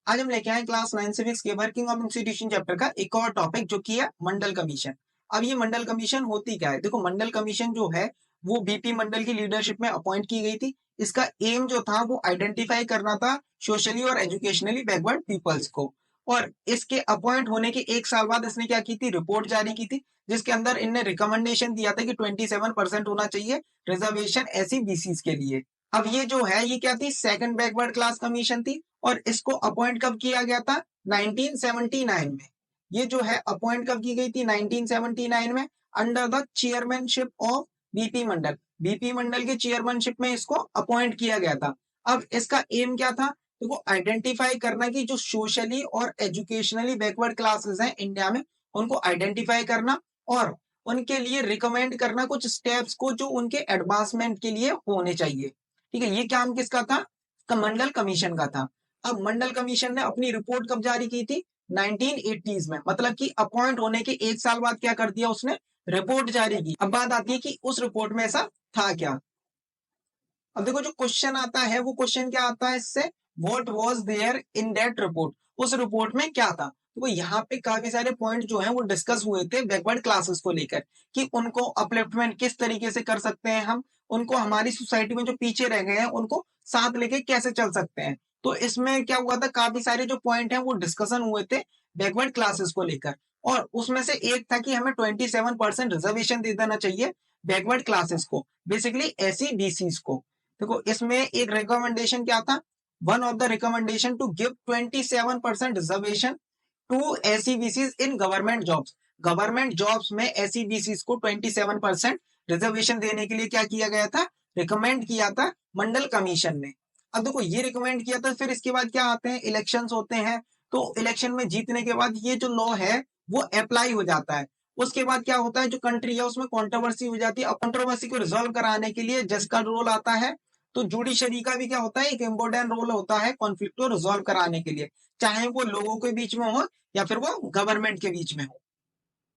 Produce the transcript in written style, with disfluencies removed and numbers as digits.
आज हम लेके आए क्लास 9 सिविक्स के वर्किंग ऑफ इंस्टीट्यूशन चैप्टर का एक और टॉपिक जो कि है मंडल कमीशन। अब ये मंडल कमीशन होती क्या है? देखो, मंडल कमीशन जो है वो बीपी मंडल की लीडरशिप में अपॉइंट की गई थी। इसका एम जो था वो आइडेंटिफाई करना था सोशली और एजुकेशनली बैकवर्ड पीपल्स को। और इसके अपॉइंट होने के एक साल बाद इसने क्या की थी? रिपोर्ट जारी की थी, जिसके अंदर इनने रिकमेंडेशन दिया था कि 27% होना चाहिए रिजर्वेशन एससी बीसीज के लिए। अब ये जो है ये क्या थी? सेकंड बैकवर्ड क्लास कमीशन थी और इसको अपॉइंट कब किया गया था? 1979 में। ये जो है अपॉइंट कब की गई थी? 1979 में, under the chairmanship of BP Mandal. BP Mandal के चेयरमैनशिप में इसको अपॉइंट किया गया था। अब इसका एम क्या था? देखो, आइडेंटिफाई करना कि जो सोशली और एजुकेशनली बैकवर्ड क्लासेस हैं इंडिया में, उनको आइडेंटिफाई करना और उनके लिए रिकमेंड करना कुछ स्टेप्स को जो उनके एडवांसमेंट के लिए होने चाहिए। ठीक है, ये काम किसका था? मंडल कमीशन का था। अब मंडल कमीशन ने अपनी रिपोर्ट कब जारी की थी? 1980s में। मतलब कि अपॉइंट होने के एक साल बाद क्या कर दिया उसने? रिपोर्ट जारी की। अब बात आती है कि उस रिपोर्ट में ऐसा था क्या। अब देखो, जो क्वेश्चन आता है वो क्वेश्चन क्या आता है इससे? What was there in that report? उस रिपोर्ट में क्या था? तो यहाँ पे काफी सारे पॉइंट जो हैं वो डिस्कस हुए थे बैकवर्ड क्लासेस को लेकर कि उनको अपलिफ्टमेंट किस तरीके से कर सकते हैं हम, उनको हमारी सोसाइटी में जो पीछे रह गए हैं उनको साथ लेके कैसे चल सकते हैं। तो इसमें क्या हुआ था? काफी सारे जो पॉइंट हैं वो डिस्कशन हुए थे बैकवर्ड क्लासेस को लेकर। और उसमें से एक था कि हमें 27% रिजर्वेशन दे देना चाहिए बैकवर्ड क्लासेस को, बेसिकली एससी बीसीज को। देखो, इसमें एक रिकमेंडेशन क्या था? One of the recommendation to give 27% reservation to SEBCs in government jobs. Government jobs में एसईबीसीज को 27% रिजर्वेशन देने के लिए क्या किया गया था? रिकमेंड किया था मंडल कमीशन ने। अब देखो, ये रिकमेंड किया था, फिर इसके बाद क्या आते हैं? इलेक्शंस होते हैं। तो इलेक्शन में जीतने के बाद ये जो लॉ है वो अप्लाई हो जाता है। उसके बाद क्या होता है? जो कंट्री है उसमें कंट्रोवर्सी हो जाती है और कंट्रोवर्सी को रिजॉल्व कराने के लिए जज का रोल आता है। तो जुडिशरी का भी क्या होता है? एक इम्पोर्टेंट रोल होता है कॉन्फ्लिक्ट को रिजॉल्व कराने के लिए, चाहे वो लोगों के बीच में हो या फिर वो गवर्नमेंट के बीच में हो।